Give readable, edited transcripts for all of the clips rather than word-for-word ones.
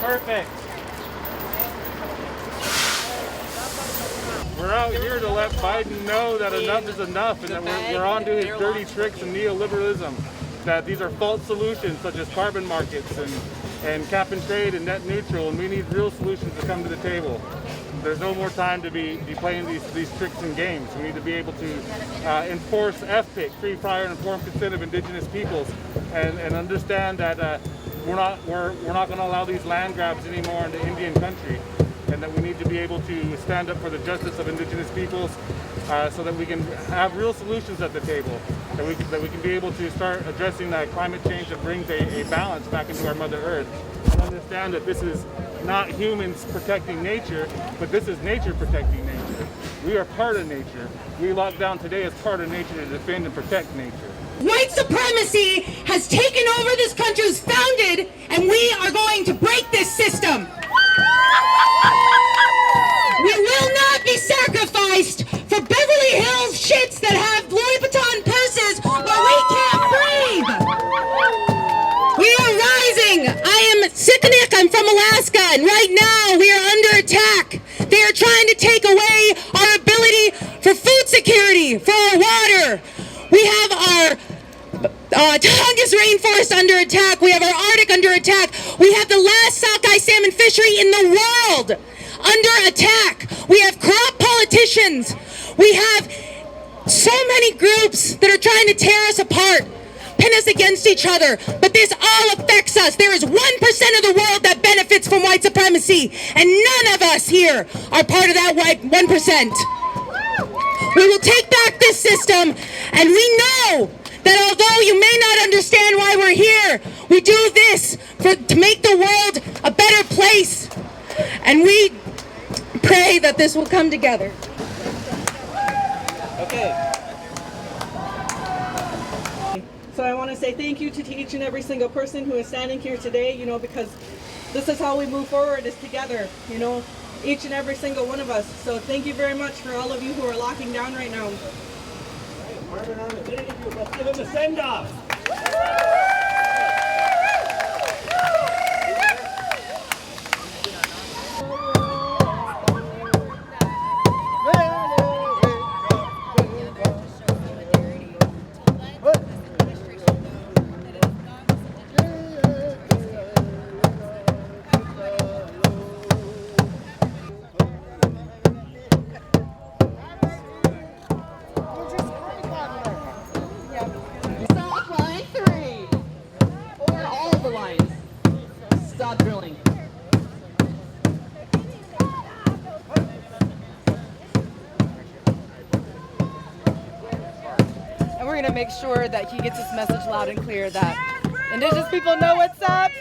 Perfect. We're out here to let Biden know that enough is enough and that we're on to his dirty tricks and neoliberalism. That these are false solutions such as carbon markets and cap and trade and net neutral, and we need real solutions to come to the table. There's no more time to be playing these tricks and games. We need to be able to enforce FPIC, free, prior, and informed consent of indigenous peoples, and understand that we're not going to allow these land grabs anymore into Indian country, and that we need to be able to stand up for the justice of indigenous peoples so that we can have real solutions at the table, that we can be able to start addressing that climate change that brings a balance back into our Mother Earth, and understand that this is not humans protecting nature, but this is nature protecting nature. We are part of nature. We lock down today as part of nature to defend and protect nature. White supremacy has taken over this country, was founded, and we are going to break this system. We will not be sacrificed for Beverly Hills shits that have Louis Vuitton purses where we can't breathe. We are rising. I am Sikanik. I'm from Alaska, and right now we are under attack. They are trying to take away our ability for food security, for our water. We have our Tongass rainforest under attack. We have our Arctic under attack. We have the last sockeye salmon fishery in the world under attack. We have corrupt politicians. We have so many groups that are trying to tear us apart, pin us against each other, but this all affects us. There is 1% of the world that benefits from white supremacy, and none of us here are part of that white 1%. We will take back this system, and we know that although you may not understand why we're here, we do this to make the world a better place, and we pray that this will come together. Okay. So I want to say thank you to each and every single person who is standing here today, because this is how we move forward, is together, each and every single one of us. So thank you very much for all of you who are locking down right now. Let's give him a send-off. Stop drilling. And we're going to make sure that he gets his message loud and clear that Indigenous people know what's up.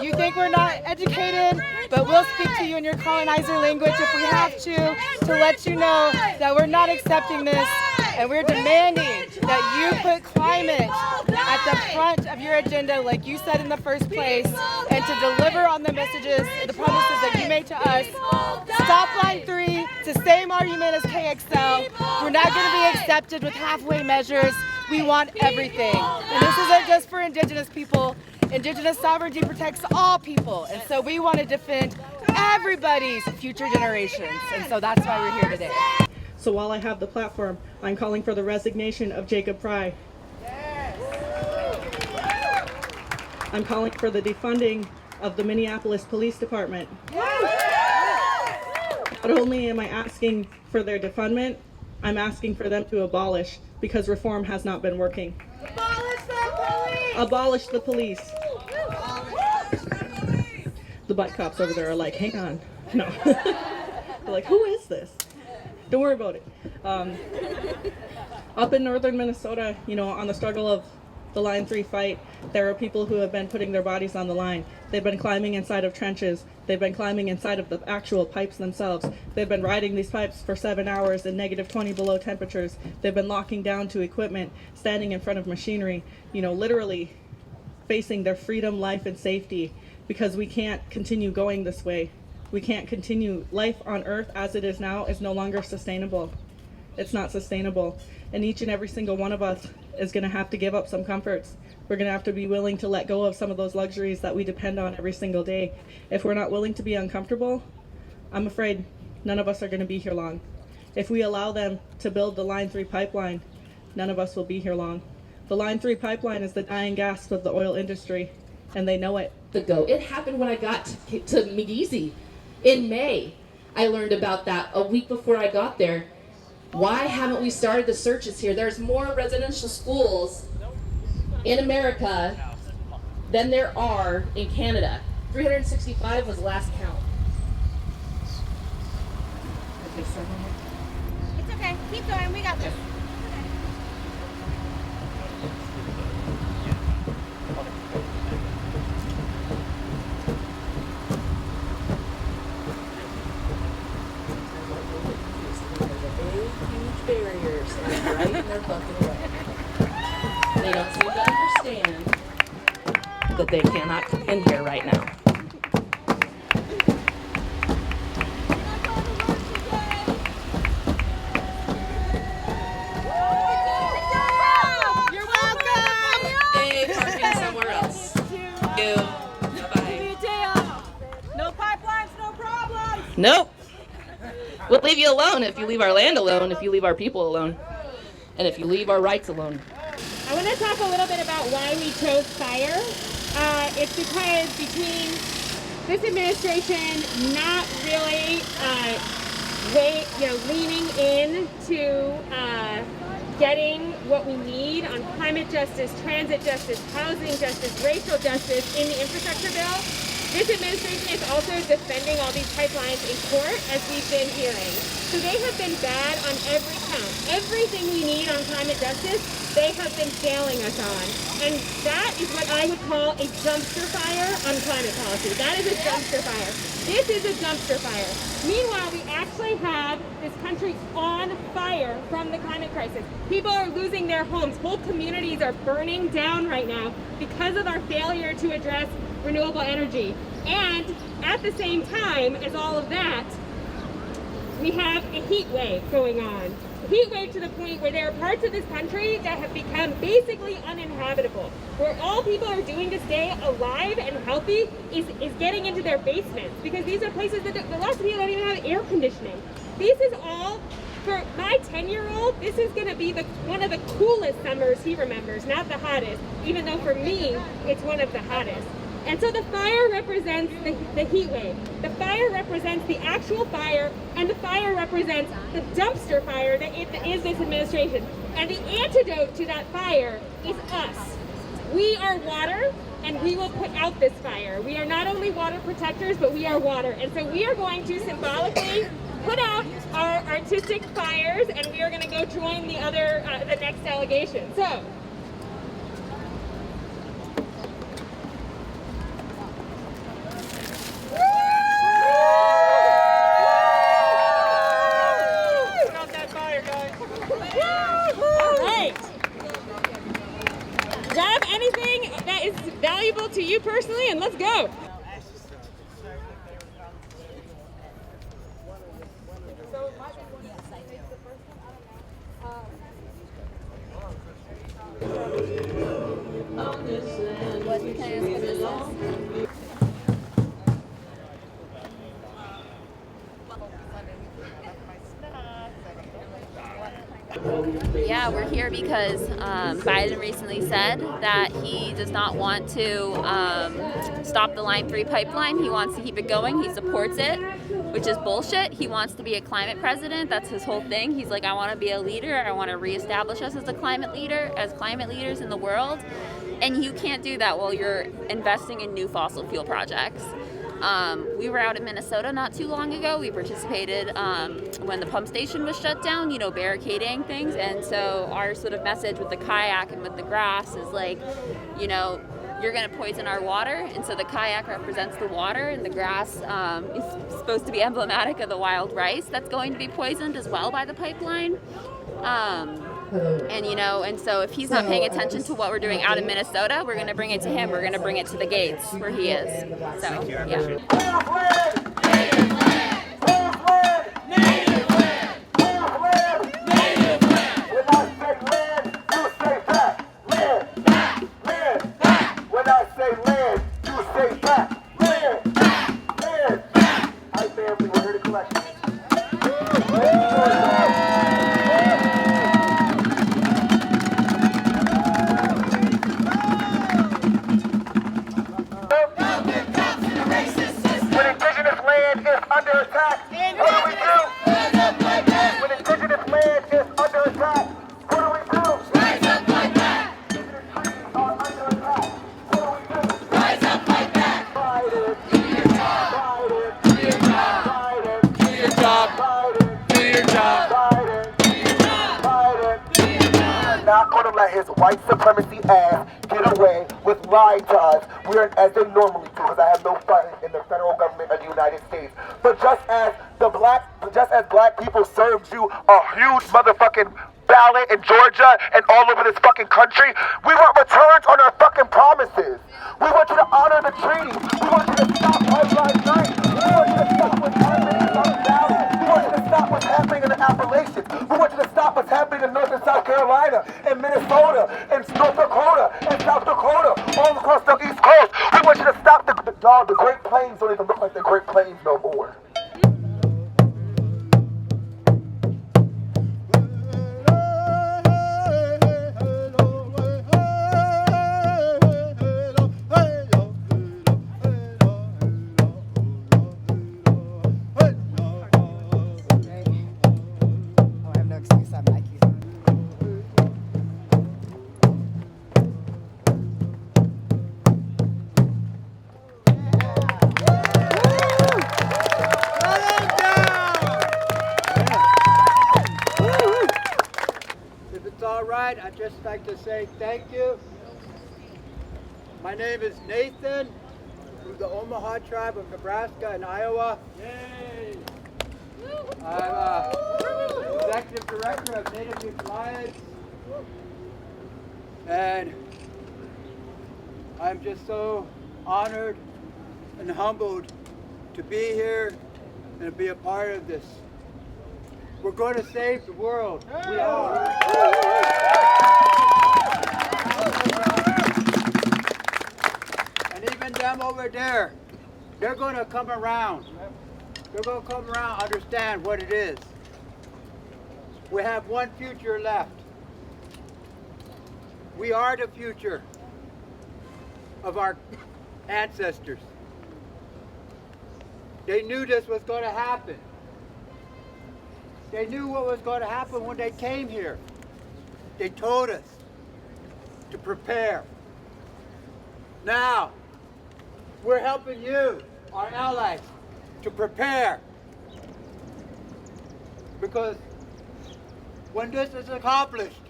You think we're not educated, but we'll speak to you in your colonizer language if we have to let you know that we're not accepting this, and we're demanding that you put climate at the front of your agenda like you said in the first place, and to deliver on the messages, the promises that you made to us. Stop line 3, it's the same argument as KXL. We're not going to be accepted with halfway measures. We want everything. And this isn't just for Indigenous people. Indigenous sovereignty protects all people, and so we want to defend everybody's future generations, and so that's why we're here today. So while I have the platform, I'm calling for the resignation of Jacob Fry. I'm calling for the defunding of the Minneapolis Police Department. Not only am I asking for their defundment, I'm asking for them to abolish, because reform has not been working. Abolish the police. The butt cops over there are like, hang on. No. They're like, who is this? Don't worry about it. Up in northern Minnesota, on the struggle of the Line 3 fight, there are people who have been putting their bodies on the line. They've been climbing inside of trenches. They've been climbing inside of the actual pipes themselves. They've been riding these pipes for 7 hours in -20 below temperatures. They've been locking down to equipment, standing in front of machinery, literally facing their freedom, life, and safety, because we can't continue going this way. We can't continue. Life on Earth as it is now is no longer sustainable. It's not sustainable. And each and every single one of us is going to have to give up some comforts. We're going to have to be willing to let go of some of those luxuries that we depend on every single day. If we're not willing to be uncomfortable, I'm afraid none of us are going to be here long. If we allow them to build the Line 3 pipeline, none of us will be here long. The Line 3 pipeline is the dying gasp of the oil industry, and they know it. It happened when I got to McGeezy in May. I learned about that a week before I got there. Why haven't we started the searches here? There's more residential schools in America than there are in Canada. 365 was the last count. It's okay. Keep going. We got this. Huge barriers right in their fucking way. They don't seem to understand that they cannot come in here right now. You're welcome. Hey, parking somewhere else. You. Bye-bye. No pipelines, no problems. Nope. We'll leave you alone if you leave our land alone, if you leave our people alone, and if you leave our rights alone. I want to talk a little bit about why we chose fire. It's because between this administration not really leaning in to getting what we need on climate justice, transit justice, housing justice, racial justice in the infrastructure bill, this administration is also defending all these pipelines in court, as we've been hearing. So they have been bad on every count. Everything we need on climate justice, they have been failing us on. And that is what I would call a dumpster fire on climate policy. That is a dumpster fire. This is a dumpster fire. Meanwhile, we actually have this country on fire from the climate crisis. People are losing their homes. Whole communities are burning down right now because of our failure to address renewable energy. And at the same time as all of that, we have a heat wave going on. A heat wave to the point where there are parts of this country that have become basically uninhabitable, where all people are doing to stay alive and healthy is getting into their basements, because these are places that lots of people don't even have air conditioning. This is all, for my 10-year-old, this is going to be one of the coolest summers he remembers, not the hottest, even though for me, it's one of the hottest. And so the fire represents the heat wave. The fire represents the actual fire, and the fire represents the dumpster fire that is this administration. And the antidote to that fire is us. We are water, and we will put out this fire. We are not only water protectors, but we are water. And so we are going to symbolically put out our artistic fires, and we are going to go join the next delegation. So. Grab anything that is valuable to you personally, and let's go. Yeah, we're here because Biden recently said that he does not want to stop the Line 3 pipeline. He wants to keep it going. He supports it, which is bullshit. He wants to be a climate president. That's his whole thing. He's like, I want to be a leader. I want to reestablish us as a climate leader, as climate leaders in the world. And you can't do that while you're investing in new fossil fuel projects. We were out in Minnesota not too long ago. We participated when the pump station was shut down, you know, barricading things. And so our sort of message with the kayak and with the grass is like, you know, you're going to poison our water. And so the kayak represents the water, and the grass is supposed to be emblematic of the wild rice that's going to be poisoned as well by the pipeline. And, you know, and so if he's not paying attention to what we're doing out in Minnesota, we're going to bring it to him. We're going to bring it to the gates where he is. So, yeah. say back, land, back. Hi family, we're here to collect. When indigenous land is under attack, what do we do? When indigenous land is under attack, what do we do? Rise up, fight back. Indigenous trees are under attack. What do we do? Rise up, fight back. Fight it. Do your job. Fight it. Do your job. Fight it. Do your job. Fight it. Do your job. Fight it. Do your job. Fight it. Do your job. We're not going to let his white supremacy ass get away with lying to us. We're as they normally do, because I have no fun in the federal government of the United States. But just as black people served you a huge motherfucking ballot in Georgia and all over this fucking country, we want returns on our fucking promises. We want you to honor the treaty. We want you to stop Pipeline 3. We want you to stop what's happening in South Valley. We want you to stop what's happening in the Appalachians. We want you to stop what's happening in North and South Carolina, and Minnesota, and North Dakota, and South Dakota, all across the East Coast. We want you to stop the Great Plains don't even look like the Great Plains no more. I'd just like to say thank you. My name is Nathan from the Omaha tribe of Nebraska and Iowa. Yay! I'm executive director of Native Youth Alliance, and I'm just so honored and humbled to be here and to be a part of this. We're going to save the world. We are. And even them over there, they're going to come around. They're going to come around and understand what it is. We have one future left. We are the future of our ancestors. They knew this was going to happen. They knew what was going to happen when they came here. They told us to prepare. Now, we're helping you, our allies, to prepare. Because when this is accomplished,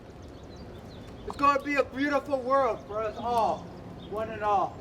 it's going to be a beautiful world for us all, one and all.